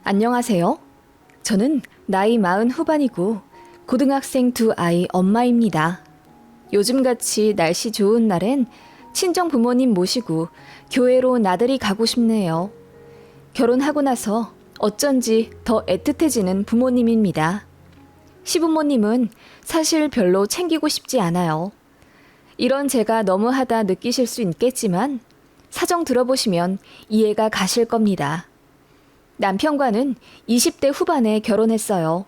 안녕하세요. 저는 나이 40 후반이고 고등학생 2아이 엄마입니다. 요즘같이 날씨 좋은 날엔 친정 부모님 모시고 교회로 나들이 가고 싶네요. 결혼하고 나서 어쩐지 더 애틋해지는 부모님입니다. 시부모님은 사실 별로 챙기고 싶지 않아요. 이런 제가 너무하다 느끼실 수 있겠지만 사정 들어보시면 이해가 가실 겁니다. 남편과는 20대 후반에 결혼했어요.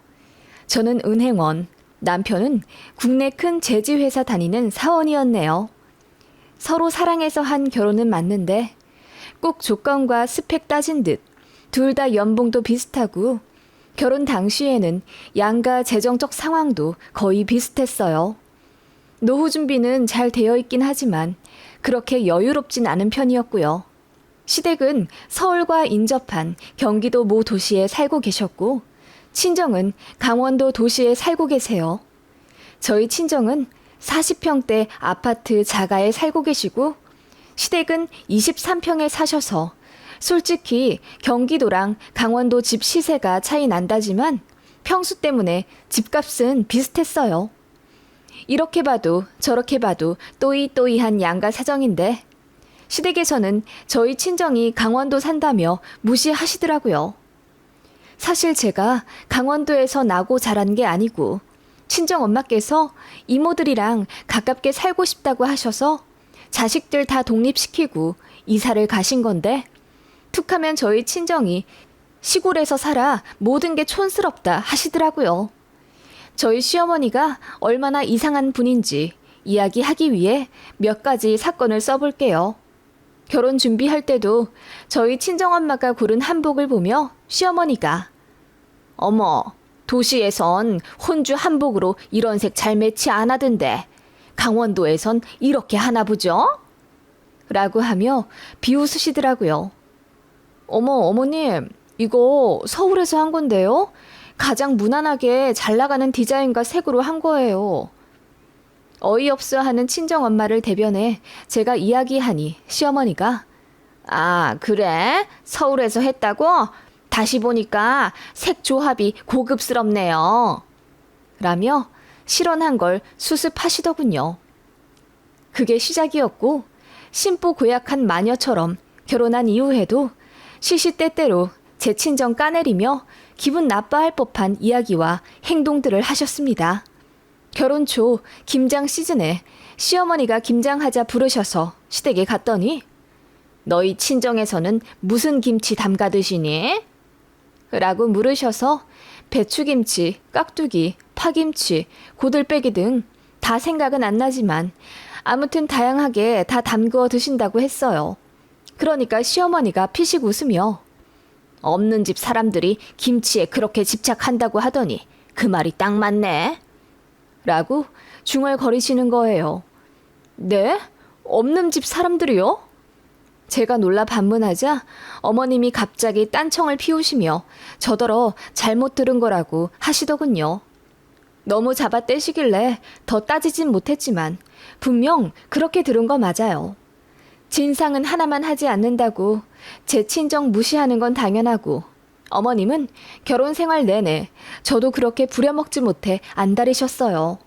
저는 은행원, 남편은 국내 큰 제지회사 다니는 사원이었네요. 서로 사랑해서 한 결혼은 맞는데 꼭 조건과 스펙 따진 듯 둘 다 연봉도 비슷하고 결혼 당시에는 양가 재정적 상황도 거의 비슷했어요. 노후 준비는 잘 되어 있긴 하지만 그렇게 여유롭진 않은 편이었고요. 시댁은 서울과 인접한 경기도 모 도시에 살고 계셨고 친정은 강원도 도시에 살고 계세요. 저희 친정은 40평대 아파트 자가에 살고 계시고 시댁은 23평에 사셔서 솔직히 경기도랑 강원도 집 시세가 차이 난다지만 평수 때문에 집값은 비슷했어요. 이렇게 봐도 저렇게 봐도 또이또이한 양가 사정인데 시댁에서는 저희 친정이 강원도 산다며 무시하시더라고요. 사실 제가 강원도에서 나고 자란 게 아니고 친정 엄마께서 이모들이랑 가깝게 살고 싶다고 하셔서 자식들 다 독립시키고 이사를 가신 건데 툭하면 저희 친정이 시골에서 살아 모든 게 촌스럽다 하시더라고요. 저희 시어머니가 얼마나 이상한 분인지 이야기하기 위해 몇 가지 사건을 써볼게요. 결혼 준비할 때도 저희 친정엄마가 고른 한복을 보며 시어머니가 어머, 도시에선 혼주 한복으로 이런 색 잘 매치 안 하던데 강원도에선 이렇게 하나 보죠? 라고 하며 비웃으시더라고요. 어머, 어머님, 이거 서울에서 한 건데요? 가장 무난하게 잘 나가는 디자인과 색으로 한 거예요. 어이없어 하는 친정엄마를 대변해 제가 이야기하니 시어머니가 아, 그래? 서울에서 했다고? 다시 보니까 색 조합이 고급스럽네요. 라며 실언한 걸 수습하시더군요. 그게 시작이었고 신보 고약한 마녀처럼 결혼한 이후에도 시시때때로 제 친정 까내리며 기분 나빠할 법한 이야기와 행동들을 하셨습니다. 결혼 초 김장 시즌에 시어머니가 김장하자 부르셔서 시댁에 갔더니 너희 친정에서는 무슨 김치 담가 드시니? 라고 물으셔서 배추김치, 깍두기, 파김치, 고들빼기 등 다 생각은 안 나지만 아무튼 다양하게 다 담그어 드신다고 했어요. 그러니까 시어머니가 피식 웃으며 없는 집 사람들이 김치에 그렇게 집착한다고 하더니 그 말이 딱 맞네. 라고 중얼거리시는 거예요. 네? 없는 집 사람들이요? 제가 놀라 반문하자 어머님이 갑자기 딴청을 피우시며 저더러 잘못 들은 거라고 하시더군요. 너무 잡아떼시길래 더 따지진 못했지만 분명 그렇게 들은 거 맞아요. 진상은 하나만 하지 않는다고 제 친정 무시하는 건 당연하고 어머님은 결혼 생활 내내 저도 그렇게 부려먹지 못해 안달이셨어요.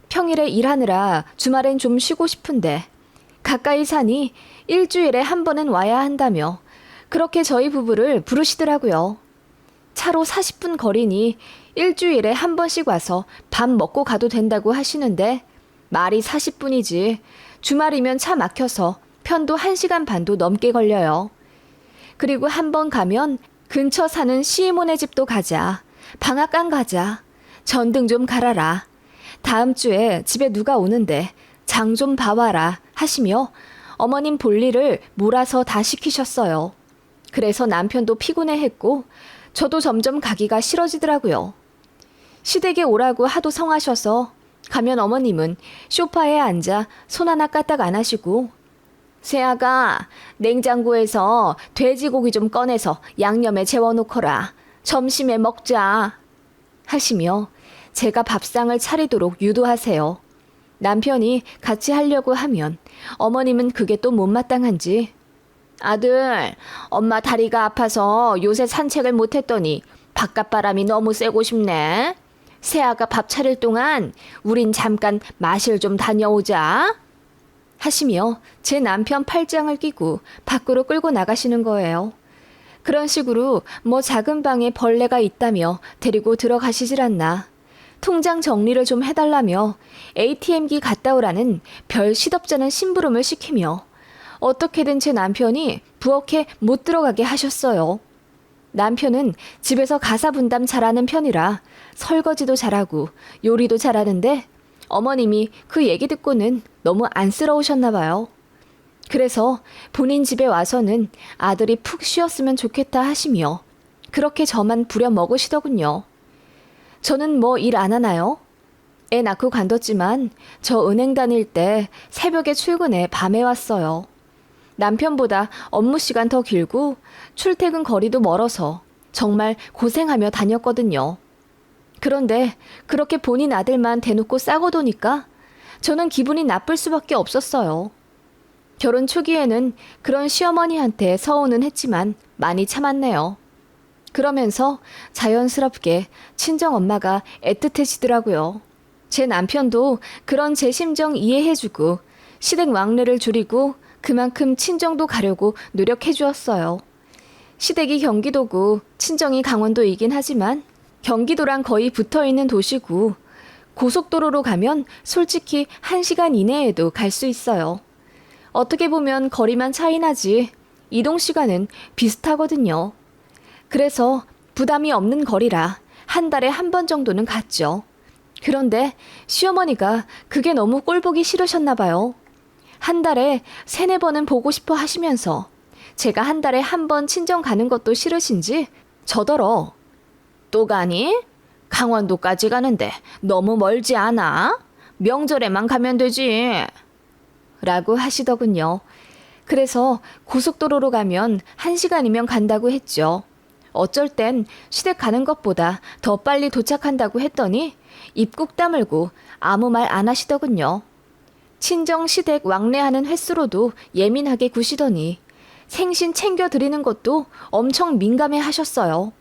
평일에 일하느라 주말엔 좀 쉬고 싶은데 가까이 사니 일주일에 한 번은 와야 한다며 그렇게 저희 부부를 부르시더라고요. 차로 40분 거리니 일주일에 한 번씩 와서 밥 먹고 가도 된다고 하시는데 말이 40분이지 주말이면 차 막혀서 편도 1시간 반도 넘게 걸려요. 그리고 한 번 가면 근처 사는 시이모네 집도 가자. 방앗간 가자. 전등 좀 갈아라. 다음 주에 집에 누가 오는데 장 좀 봐와라 하시며 어머님 볼일을 몰아서 다 시키셨어요. 그래서 남편도 피곤해했고 저도 점점 가기가 싫어지더라고요. 시댁에 오라고 하도 성하셔서 가면 어머님은 소파에 앉아 손 하나 까딱 안 하시고 새아가 냉장고에서 돼지고기 좀 꺼내서 양념에 재워놓거라. 점심에 먹자. 하시며 제가 밥상을 차리도록 유도하세요. 남편이 같이 하려고 하면 어머님은 그게 또 못마땅한지 아들, 엄마 다리가 아파서 요새 산책을 못했더니 바깥바람이 너무 쐬고 싶네. 새아가 밥 차릴 동안 우린 잠깐 마실 좀 다녀오자. 하시며 제 남편 팔짱을 끼고 밖으로 끌고 나가시는 거예요. 그런 식으로 뭐 작은 방에 벌레가 있다며 데리고 들어가시질 않나. 통장 정리를 좀 해달라며 ATM기 갔다 오라는 별 시덥잖은 심부름을 시키며 어떻게든 제 남편이 부엌에 못 들어가게 하셨어요. 남편은 집에서 가사 분담 잘하는 편이라 설거지도 잘하고 요리도 잘하는데 어머님이 그 얘기 듣고는 너무 안쓰러우셨나 봐요. 그래서 본인 집에 와서는 아들이 푹 쉬었으면 좋겠다 하시며 그렇게 저만 부려 먹으시더군요. 저는 뭐 일 안 하나요? 애 낳고 관뒀지만 저 은행 다닐 때 새벽에 출근해 밤에 왔어요. 남편보다 업무 시간 더 길고 출퇴근 거리도 멀어서 정말 고생하며 다녔거든요. 그런데 그렇게 본인 아들만 대놓고 싸고 도니까 저는 기분이 나쁠 수밖에 없었어요. 결혼 초기에는 그런 시어머니한테 서운은 했지만 많이 참았네요. 그러면서 자연스럽게 친정엄마가 애틋해지더라고요. 제 남편도 그런 제 심정 이해해주고 시댁 왕래를 줄이고 그만큼 친정도 가려고 노력해 주었어요. 시댁이 경기도고 친정이 강원도이긴 하지만 경기도랑 거의 붙어있는 도시고 고속도로로 가면 솔직히 1시간 이내에도 갈 수 있어요. 어떻게 보면 거리만 차이 나지 이동 시간은 비슷하거든요. 그래서 부담이 없는 거리라 한 달에 한 번 정도는 갔죠. 그런데 시어머니가 그게 너무 꼴보기 싫으셨나 봐요. 한 달에 3-4번은 보고 싶어 하시면서 제가 한 달에 한 번 친정 가는 것도 싫으신지 저더러 또 가니? 강원도까지 가는데 너무 멀지 않아? 명절에만 가면 되지. 라고 하시더군요. 그래서 고속도로로 가면 1시간이면 간다고 했죠. 어쩔 땐 시댁 가는 것보다 더 빨리 도착한다고 했더니 입 꾹 다물고 아무 말 안 하시더군요. 친정 시댁 왕래하는 횟수로도 예민하게 구시더니 생신 챙겨드리는 것도 엄청 민감해 하셨어요.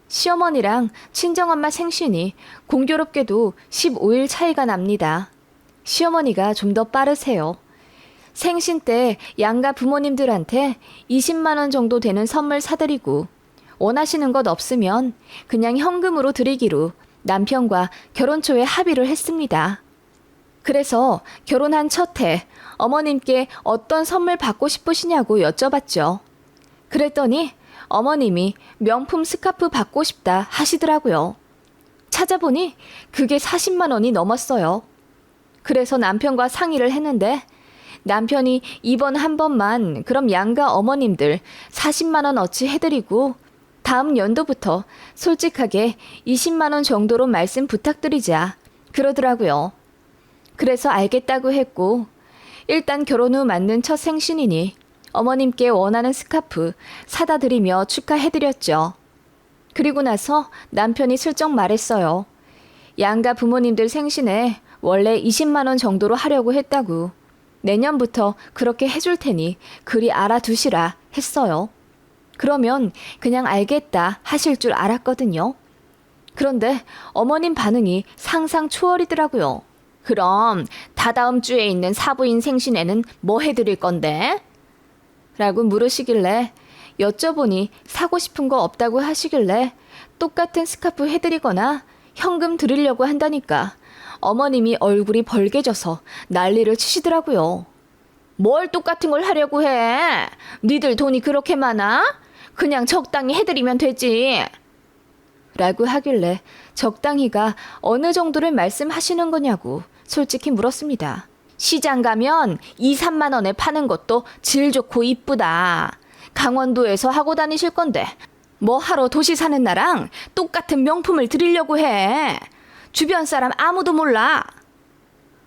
시어머니랑 친정엄마 생신이 공교롭게도 15일 차이가 납니다. 시어머니가 좀 더 빠르세요. 생신 때 양가 부모님들한테 20만 원 정도 되는 선물 사드리고 원하시는 것 없으면 그냥 현금으로 드리기로 남편과 결혼 초에 합의를 했습니다. 그래서 결혼한 첫 해 어머님께 어떤 선물 받고 싶으시냐고 여쭤봤죠. 그랬더니 어머님이 명품 스카프 받고 싶다 하시더라고요. 찾아보니 그게 40만 원이 넘었어요. 그래서 남편과 상의를 했는데 남편이 이번 한 번만 그럼 양가 어머님들 40만 원 어치 해드리고 다음 연도부터 솔직하게 20만 원 정도로 말씀 부탁드리자 그러더라고요. 그래서 알겠다고 했고 일단 결혼 후 맞는 첫 생신이니 어머님께 원하는 스카프 사다 드리며 축하해드렸죠. 그리고 나서 남편이 슬쩍 말했어요. 양가 부모님들 생신에 원래 20만 원 정도로 하려고 했다고. 내년부터 그렇게 해줄 테니 그리 알아두시라 했어요. 그러면 그냥 알겠다 하실 줄 알았거든요. 그런데 어머님 반응이 상상 초월이더라고요. 그럼 다다음 주에 있는 사부인 생신에는 뭐 해드릴 건데? 라고 물으시길래 여쭤보니 사고 싶은 거 없다고 하시길래 똑같은 스카프 해드리거나 현금 드리려고 한다니까 어머님이 얼굴이 벌개져서 난리를 치시더라고요. 뭘 똑같은 걸 하려고 해? 니들 돈이 그렇게 많아? 그냥 적당히 해드리면 되지. 라고 하길래 적당히가 어느 정도를 말씀하시는 거냐고 솔직히 물었습니다. 시장 가면 2-3만 원에 파는 것도 질 좋고 이쁘다. 강원도에서 하고 다니실 건데 뭐 하러 도시 사는 나랑 똑같은 명품을 드리려고 해. 주변 사람 아무도 몰라.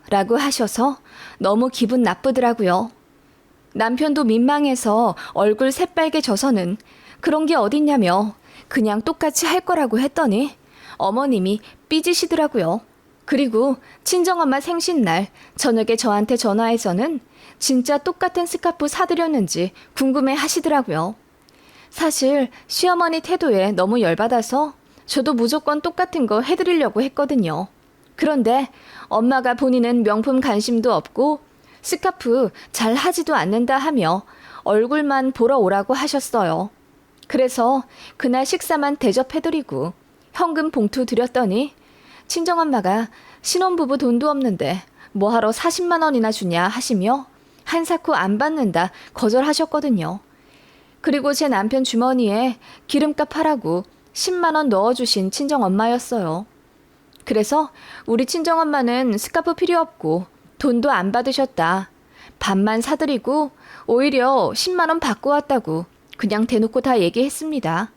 라고 하셔서 너무 기분 나쁘더라고요. 남편도 민망해서 얼굴 새빨개져서는 그런 게 어딨냐며 그냥 똑같이 할 거라고 했더니 어머님이 삐지시더라고요. 그리고 친정엄마 생신날 저녁에 저한테 전화해서는 진짜 똑같은 스카프 사드렸는지 궁금해 하시더라고요. 사실 시어머니 태도에 너무 열받아서 저도 무조건 똑같은 거 해드리려고 했거든요. 그런데 엄마가 본인은 명품 관심도 없고 스카프 잘 하지도 않는다 하며 얼굴만 보러 오라고 하셨어요. 그래서 그날 식사만 대접해드리고 현금 봉투 드렸더니 친정엄마가 신혼부부 돈도 없는데 뭐하러 40만 원이나 주냐 하시며 한사코 안 받는다 거절하셨거든요. 그리고 제 남편 주머니에 기름값 하라고 10만 원 넣어주신 친정엄마였어요. 그래서 우리 친정엄마는 스카프 필요 없고 돈도 안 받으셨다. 밥만 사드리고 오히려 10만 원 받고 왔다고 그냥 대놓고 다 얘기했습니다.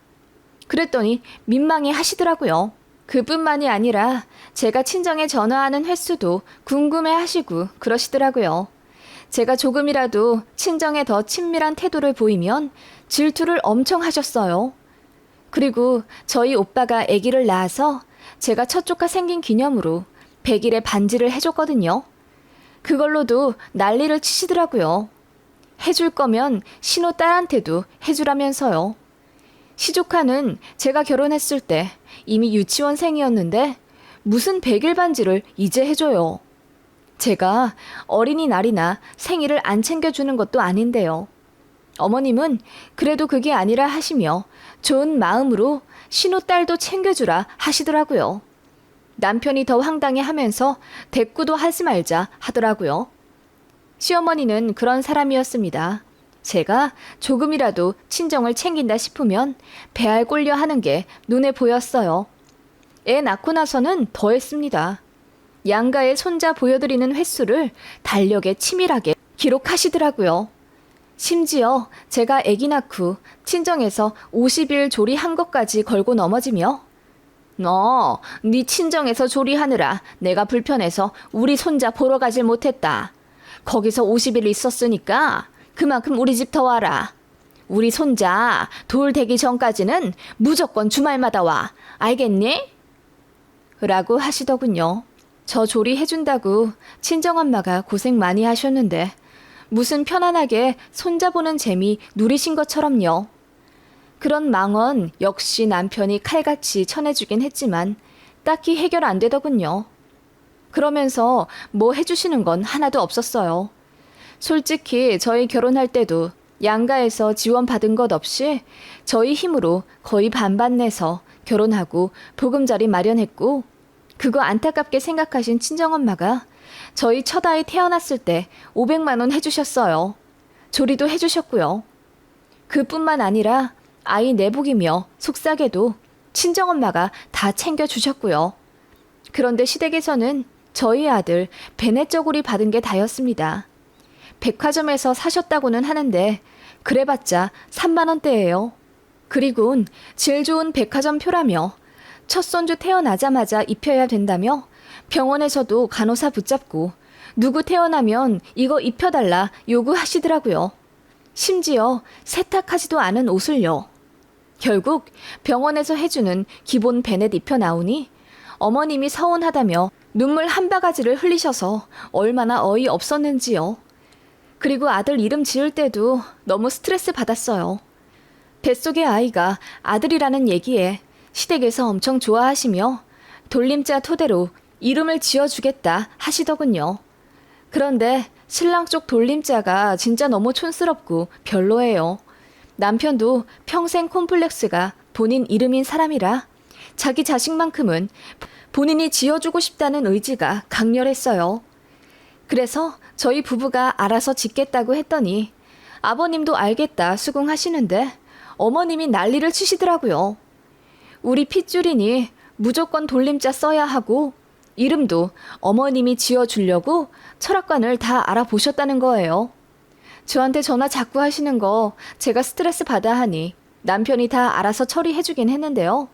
그랬더니 민망해 하시더라고요. 그뿐만이 아니라 제가 친정에 전화하는 횟수도 궁금해 하시고 그러시더라고요. 제가 조금이라도 친정에 더 친밀한 태도를 보이면 질투를 엄청 하셨어요. 그리고 저희 오빠가 아기를 낳아서 제가 첫 조카 생긴 기념으로 100일에 반지를 해줬거든요. 그걸로도 난리를 치시더라고요. 해줄 거면 신호 딸한테도 해주라면서요. 시조카는 제가 결혼했을 때 이미 유치원생이었는데 무슨 100일 반지를 이제 해줘요. 제가 어린이날이나 생일을 안 챙겨주는 것도 아닌데요. 어머님은 그래도 그게 아니라 하시며 좋은 마음으로 신호딸도 챙겨주라 하시더라고요. 남편이 더 황당해 하면서 대꾸도 하지 말자 하더라고요. 시어머니는 그런 사람이었습니다. 제가 조금이라도 친정을 챙긴다 싶으면 배알 꼴려 하는 게 눈에 보였어요. 애 낳고 나서는 더 했습니다. 양가의 손자 보여드리는 횟수를 달력에 치밀하게 기록하시더라고요. 심지어 제가 아기 낳고 친정에서 50일 조리한 것까지 걸고 넘어지며 너, 네 친정에서 조리하느라 내가 불편해서 우리 손자 보러 가질 못했다. 거기서 50일 있었으니까 그만큼 우리 집 더 와라. 우리 손자 돌 되기 전까지는 무조건 주말마다 와. 알겠니? 라고 하시더군요. 저 조리해준다고 친정엄마가 고생 많이 하셨는데 무슨 편안하게 손자 보는 재미 누리신 것처럼요. 그런 망언 역시 남편이 칼같이 쳐내주긴 했지만 딱히 해결 안 되더군요. 그러면서 뭐 해주시는 건 하나도 없었어요. 솔직히 저희 결혼할 때도 양가에서 지원받은 것 없이 저희 힘으로 거의 반반 내서 결혼하고 보금자리 마련했고 그거 안타깝게 생각하신 친정엄마가 저희 첫 아이 태어났을 때 500만 원 해주셨어요. 조리도 해주셨고요. 그뿐만 아니라 아이 내복이며 속삭에도 친정엄마가 다 챙겨주셨고요. 그런데 시댁에서는 저희 아들 베네저고리 받은 게 다였습니다. 백화점에서 사셨다고는 하는데 그래봤자 3만 원대예요. 그리곤 질 좋은 백화점 표라며 첫 손주 태어나자마자 입혀야 된다며 병원에서도 간호사 붙잡고 누구 태어나면 이거 입혀달라 요구하시더라고요. 심지어 세탁하지도 않은 옷을요. 결국 병원에서 해주는 기본 베넷 입혀 나오니 어머님이 서운하다며 눈물 한 바가지를 흘리셔서 얼마나 어이없었는지요. 그리고 아들 이름 지을 때도 너무 스트레스 받았어요. 뱃속의 아이가 아들이라는 얘기에 시댁에서 엄청 좋아하시며 돌림자 토대로 이름을 지어주겠다 하시더군요. 그런데 신랑 쪽 돌림자가 진짜 너무 촌스럽고 별로예요. 남편도 평생 콤플렉스가 본인 이름인 사람이라 자기 자식만큼은 본인이 지어주고 싶다는 의지가 강렬했어요. 그래서 저희 부부가 알아서 짓겠다고 했더니 아버님도 알겠다 수긍하시는데 어머님이 난리를 치시더라고요. 우리 핏줄이니 무조건 돌림자 써야 하고 이름도 어머님이 지어주려고 철학관을 다 알아보셨다는 거예요. 저한테 전화 자꾸 하시는 거 제가 스트레스 받아 하니 남편이 다 알아서 처리해주긴 했는데요.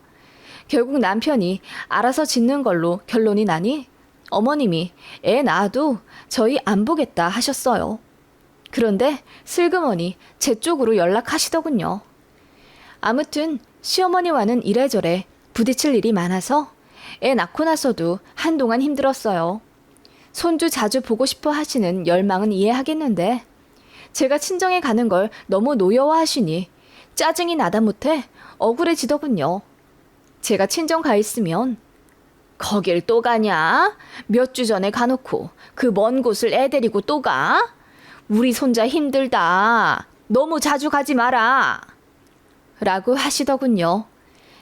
결국 남편이 알아서 짓는 걸로 결론이 나니 어머님이 애 낳아도 저희 안 보겠다 하셨어요. 그런데 슬그머니 제 쪽으로 연락하시더군요. 아무튼 시어머니와는 이래저래 부딪힐 일이 많아서 애 낳고 나서도 한동안 힘들었어요. 손주 자주 보고 싶어 하시는 열망은 이해하겠는데 제가 친정에 가는 걸 너무 노여워하시니 짜증이 나다 못해 억울해지더군요. 제가 친정 가 있으면 거길 또 가냐? 몇 주 전에 가놓고 그 먼 곳을 애 데리고 또 가? 우리 손자 힘들다. 너무 자주 가지 마라. 라고 하시더군요.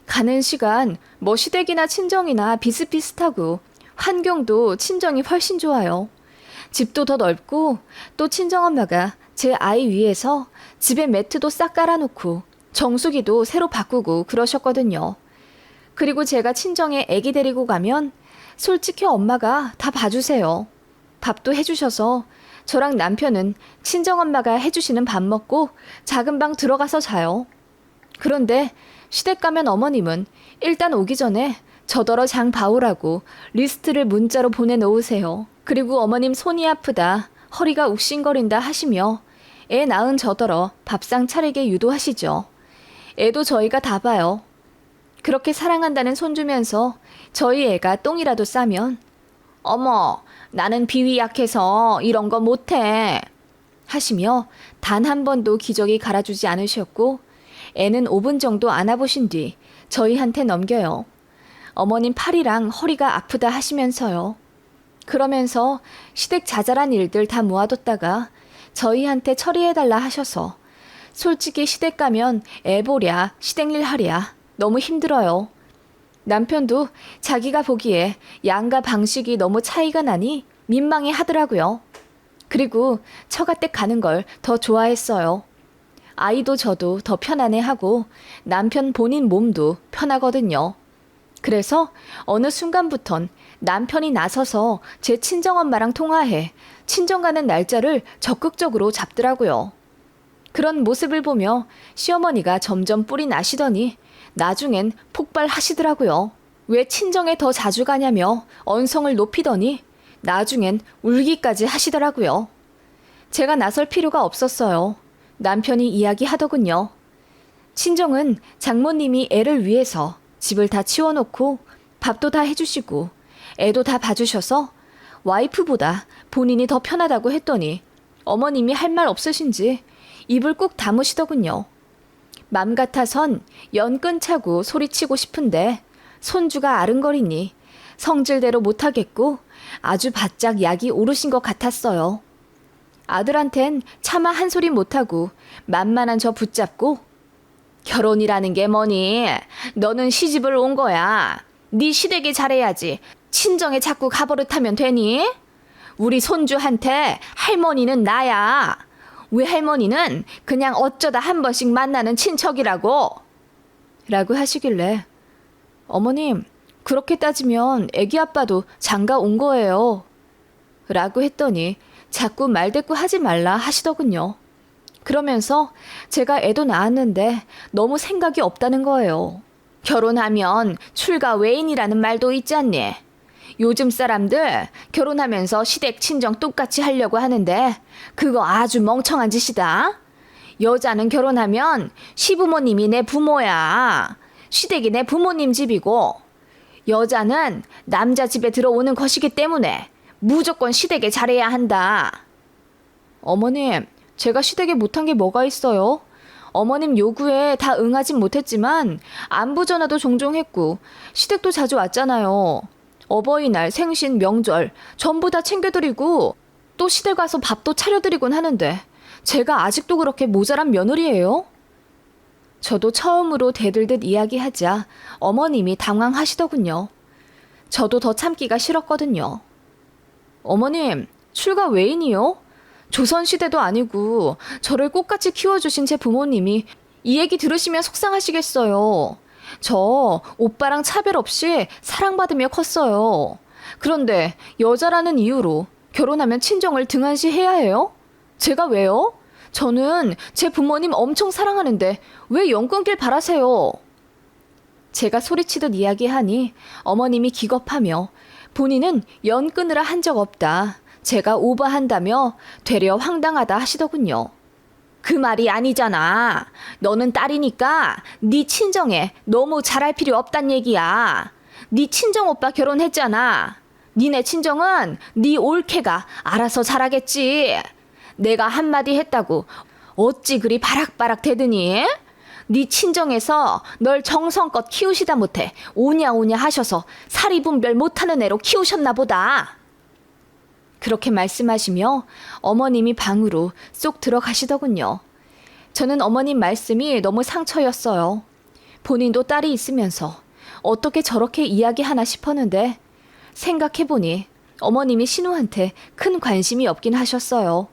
가는 시간 뭐 시댁이나 친정이나 비슷비슷하고 환경도 친정이 훨씬 좋아요. 집도 더 넓고 또 친정엄마가 제 아이 위해서 집에 매트도 싹 깔아놓고 정수기도 새로 바꾸고 그러셨거든요. 그리고 제가 친정에 애기 데리고 가면 솔직히 엄마가 다 봐주세요. 밥도 해주셔서 저랑 남편은 친정엄마가 해주시는 밥 먹고 작은 방 들어가서 자요. 그런데 시댁 가면 어머님은 일단 오기 전에 저더러 장 봐오라고 리스트를 문자로 보내놓으세요. 그리고 어머님 손이 아프다, 허리가 욱신거린다 하시며 애 낳은 저더러 밥상 차리게 유도하시죠. 애도 저희가 다 봐요. 그렇게 사랑한다는 손주면서 저희 애가 똥이라도 싸면 어머, 나는 비위 약해서 이런 거 못해 하시며 단 한 번도 기저귀 갈아주지 않으셨고 애는 5분 정도 안아보신 뒤 저희한테 넘겨요. 어머님 팔이랑 허리가 아프다 하시면서요. 그러면서 시댁 자잘한 일들 다 모아뒀다가 저희한테 처리해달라 하셔서 솔직히 시댁 가면 애 보랴 시댁일 하랴 너무 힘들어요. 남편도 자기가 보기에 양가 방식이 너무 차이가 나니 민망해 하더라고요. 그리고 처가댁 가는 걸 더 좋아했어요. 아이도 저도 더 편안해하고 남편 본인 몸도 편하거든요. 그래서 어느 순간부턴 남편이 나서서 제 친정엄마랑 통화해 친정 가는 날짜를 적극적으로 잡더라고요. 그런 모습을 보며 시어머니가 점점 뿔이 나시더니 나중엔 폭발하시더라고요. 왜 친정에 더 자주 가냐며 언성을 높이더니 나중엔 울기까지 하시더라고요. 제가 나설 필요가 없었어요. 남편이 이야기하더군요. 친정은 장모님이 애를 위해서 집을 다 치워놓고 밥도 다 해주시고 애도 다 봐주셔서 와이프보다 본인이 더 편하다고 했더니 어머님이 할 말 없으신지 입을 꾹 다무시더군요. 맘 같아선 연끈 차고 소리치고 싶은데 손주가 아른거리니 성질대로 못하겠고 아주 바짝 약이 오르신 것 같았어요. 아들한텐 차마 한 소리 못하고 만만한 저 붙잡고 결혼이라는 게 뭐니? 너는 시집을 온 거야. 네 시댁에 잘해야지. 친정에 자꾸 가버릇하면 되니? 우리 손주한테 할머니는 나야. 왜 할머니는 그냥 어쩌다 한 번씩 만나는 친척이라고? 라고 하시길래 어머님, 그렇게 따지면 애기 아빠도 장가 온 거예요. 라고 했더니 자꾸 말대꾸 하지 말라 하시더군요. 그러면서 제가 애도 낳았는데 너무 생각이 없다는 거예요. 결혼하면 출가 외인이라는 말도 있지 않니? 요즘 사람들 결혼하면서 시댁 친정 똑같이 하려고 하는데 그거 아주 멍청한 짓이다. 여자는 결혼하면 시부모님이 내 부모야. 시댁이 내 부모님 집이고 여자는 남자 집에 들어오는 것이기 때문에 무조건 시댁에 잘해야 한다. 어머님, 제가 시댁에 못한 게 뭐가 있어요? 어머님 요구에 다 응하진 못했지만 안부 전화도 종종 했고 시댁도 자주 왔잖아요. 어버이날, 생신, 명절 전부 다 챙겨드리고 또 시댁 가서 밥도 차려드리곤 하는데 제가 아직도 그렇게 모자란 며느리예요? 저도 처음으로 대들듯 이야기하자 어머님이 당황하시더군요. 저도 더 참기가 싫었거든요. 어머님, 출가 외인이요? 조선시대도 아니고 저를 꽃같이 키워주신 제 부모님이 이 얘기 들으시면 속상하시겠어요. 저 오빠랑 차별 없이 사랑받으며 컸어요. 그런데 여자라는 이유로 결혼하면 친정을 등한시해야 해요? 제가 왜요? 저는 제 부모님 엄청 사랑하는데 왜 연 끊길 바라세요? 제가 소리치듯 이야기하니 어머님이 기겁하며 본인은 연 끊으라 한 적 없다. 제가 오버한다며 되려 황당하다 하시더군요. 그 말이 아니잖아. 너는 딸이니까 네 친정에 너무 잘할 필요 없단 얘기야. 네 친정오빠 결혼했잖아. 니네 친정은 네 올케가 알아서 잘하겠지. 내가 한마디 했다고 어찌 그리 바락바락 대드니? 네 친정에서 널 정성껏 키우시다 못해 오냐오냐 하셔서 사리분별 못하는 애로 키우셨나 보다. 그렇게 말씀하시며 어머님이 방으로 쏙 들어가시더군요. 저는 어머님 말씀이 너무 상처였어요. 본인도 딸이 있으면서 어떻게 저렇게 이야기하나 싶었는데 생각해보니 어머님이 신우한테 큰 관심이 없긴 하셨어요.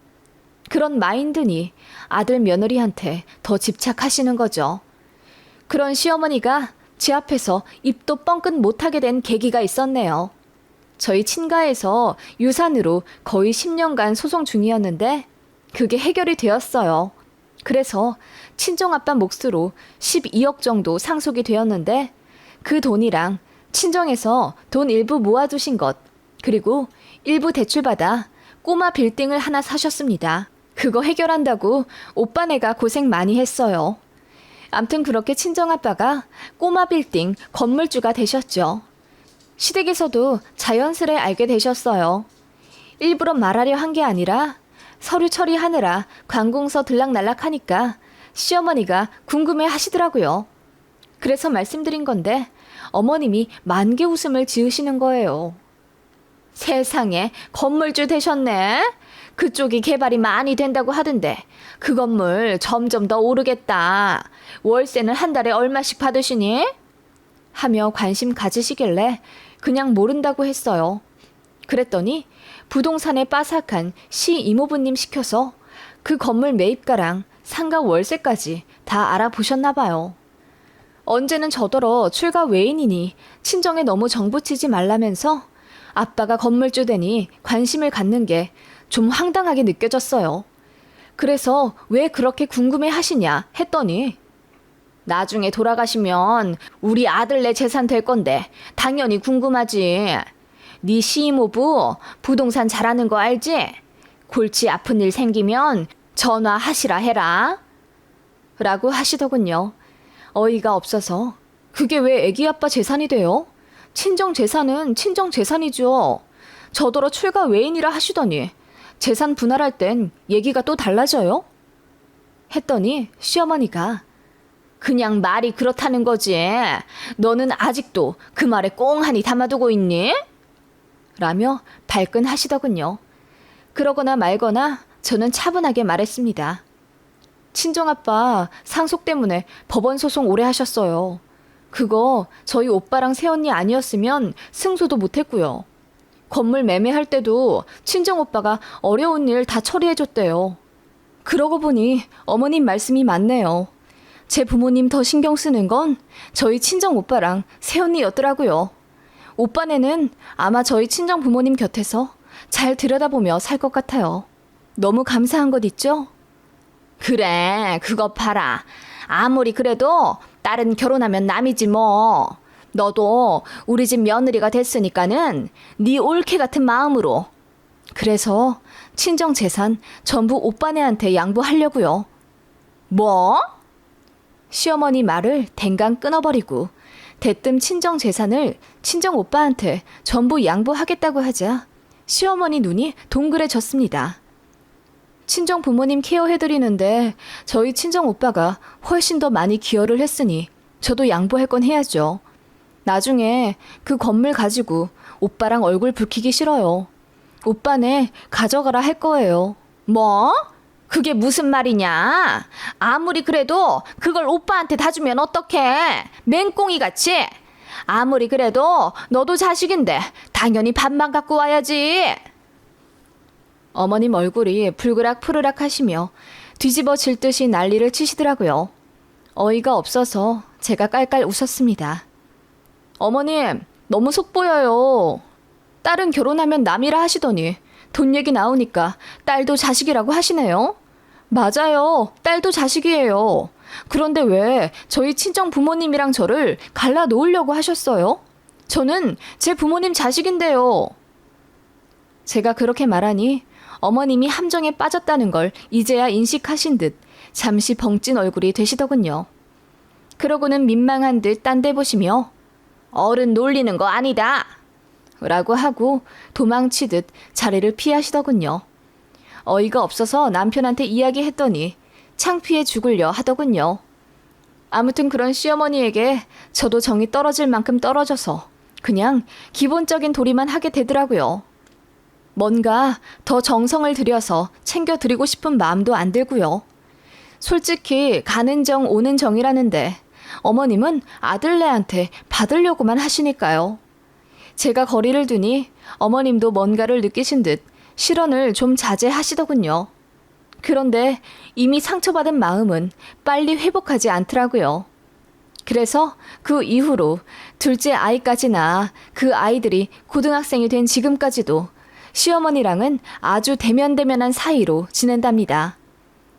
그런 마인드니 아들 며느리한테 더 집착하시는 거죠. 그런 시어머니가 제 앞에서 입도 뻥끗 못하게 된 계기가 있었네요. 저희 친가에서 유산으로 거의 10년간 소송 중이었는데 그게 해결이 되었어요. 그래서 친정아빠 몫으로 12억 정도 상속이 되었는데 그 돈이랑 친정에서 돈 일부 모아두신 것 그리고 일부 대출받아 꼬마 빌딩을 하나 사셨습니다. 그거 해결한다고 오빠네가 고생 많이 했어요. 암튼 그렇게 친정아빠가 꼬마 빌딩 건물주가 되셨죠. 시댁에서도 자연스레 알게 되셨어요. 일부러 말하려 한 게 아니라 서류 처리하느라 관공서 들락날락 하니까 시어머니가 궁금해 하시더라고요. 그래서 말씀드린 건데 어머님이 만개 웃음을 지으시는 거예요. 세상에 건물주 되셨네. 그쪽이 개발이 많이 된다고 하던데 그 건물 점점 더 오르겠다. 월세는 한 달에 얼마씩 받으시니? 하며 관심 가지시길래 그냥 모른다고 했어요. 그랬더니 부동산에 빠삭한 시 이모부님 시켜서 그 건물 매입가랑 상가 월세까지 다 알아보셨나 봐요. 언제는 저더러 출가 외인이니 친정에 너무 정붙이지 말라면서 아빠가 건물주 되니 관심을 갖는 게 좀 황당하게 느껴졌어요. 그래서 왜 그렇게 궁금해 하시냐 했더니 나중에 돌아가시면 우리 아들네 재산 될 건데 당연히 궁금하지. 네 시이모부 부동산 잘하는 거 알지? 골치 아픈 일 생기면 전화하시라 해라. 라고 하시더군요. 어이가 없어서 그게 왜 애기 아빠 재산이 돼요? 친정 재산은 친정 재산이죠. 저더러 출가 외인이라 하시더니 재산 분할할 땐 얘기가 또 달라져요? 했더니 시어머니가 그냥 말이 그렇다는 거지. 너는 아직도 그 말에 꽁하니 담아두고 있니? 라며 발끈하시더군요. 그러거나 말거나 저는 차분하게 말했습니다. 친정아빠 상속 때문에 법원 소송 오래 하셨어요. 그거 저희 오빠랑 새언니 아니었으면 승소도 못했고요. 건물 매매할 때도 친정오빠가 어려운 일 다 처리해줬대요. 그러고 보니 어머님 말씀이 맞네요. 제 부모님 더 신경 쓰는 건 저희 친정오빠랑 새언니였더라고요. 오빠네는 아마 저희 친정 부모님 곁에서 잘 들여다보며 살 것 같아요. 너무 감사한 것 있죠? 그래, 그거 봐라. 아무리 그래도 딸은 결혼하면 남이지 뭐. 너도 우리 집 며느리가 됐으니까는 네 올케 같은 마음으로. 그래서 친정 재산 전부 오빠네한테 양보하려고요. 뭐? 시어머니 말을 댕강 끊어버리고 대뜸 친정 재산을 친정 오빠한테 전부 양보하겠다고 하자 시어머니 눈이 동그래졌습니다. 친정 부모님 케어해드리는데 저희 친정 오빠가 훨씬 더 많이 기여를 했으니 저도 양보할 건 해야죠. 나중에 그 건물 가지고 오빠랑 얼굴 붉히기 싫어요. 오빠네 가져가라 할 거예요. 뭐? 그게 무슨 말이냐? 아무리 그래도 그걸 오빠한테 다 주면 어떡해? 맹꽁이같이? 아무리 그래도 너도 자식인데 당연히 반만 갖고 와야지. 어머님 얼굴이 불그락 푸르락 하시며 뒤집어질 듯이 난리를 치시더라고요. 어이가 없어서 제가 깔깔 웃었습니다. 어머님, 너무 속보여요. 딸은 결혼하면 남이라 하시더니 돈 얘기 나오니까 딸도 자식이라고 하시네요. 맞아요. 딸도 자식이에요. 그런데 왜 저희 친정 부모님이랑 저를 갈라 놓으려고 하셨어요? 저는 제 부모님 자식인데요. 제가 그렇게 말하니 어머님이 함정에 빠졌다는 걸 이제야 인식하신 듯 잠시 벙찐 얼굴이 되시더군요. 그러고는 민망한 듯 딴 데 보시며 어른 놀리는 거 아니다. 라고 하고 도망치듯 자리를 피하시더군요. 어이가 없어서 남편한테 이야기했더니 창피해 죽으려 하더군요. 아무튼 그런 시어머니에게 저도 정이 떨어질 만큼 떨어져서 그냥 기본적인 도리만 하게 되더라고요. 뭔가 더 정성을 들여서 챙겨드리고 싶은 마음도 안 들고요. 솔직히 가는 정 오는 정이라는데 어머님은 아들네한테 받으려고만 하시니까요. 제가 거리를 두니 어머님도 뭔가를 느끼신 듯 실언을 좀 자제하시더군요. 그런데 이미 상처받은 마음은 빨리 회복하지 않더라고요. 그래서 그 이후로 둘째 아이까지 낳아 그 아이들이 고등학생이 된 지금까지도 시어머니랑은 아주 대면대면한 사이로 지낸답니다.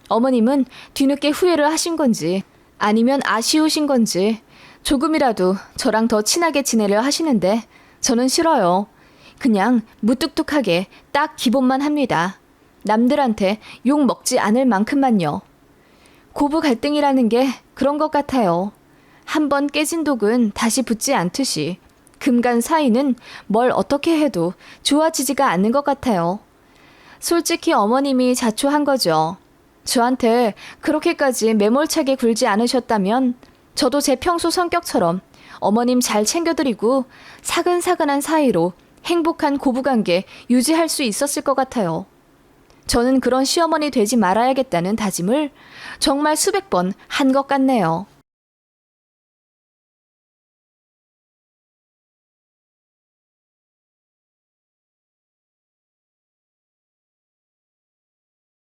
어머님은 뒤늦게 후회를 하신 건지 아니면 아쉬우신 건지 조금이라도 저랑 더 친하게 지내려 하시는데 저는 싫어요. 그냥 무뚝뚝하게 딱 기본만 합니다. 남들한테 욕 먹지 않을 만큼만요. 고부 갈등이라는 게 그런 것 같아요. 한번 깨진 독은 다시 붙지 않듯이 금간 사이는 뭘 어떻게 해도 좋아지지가 않는 것 같아요. 솔직히 어머님이 자초한 거죠. 저한테 그렇게까지 매몰차게 굴지 않으셨다면 저도 제 평소 성격처럼 어머님 잘 챙겨드리고 사근사근한 사이로 행복한 고부관계 유지할 수 있었을 것 같아요. 저는 그런 시어머니 되지 말아야겠다는 다짐을 정말 수백 번 한 것 같네요.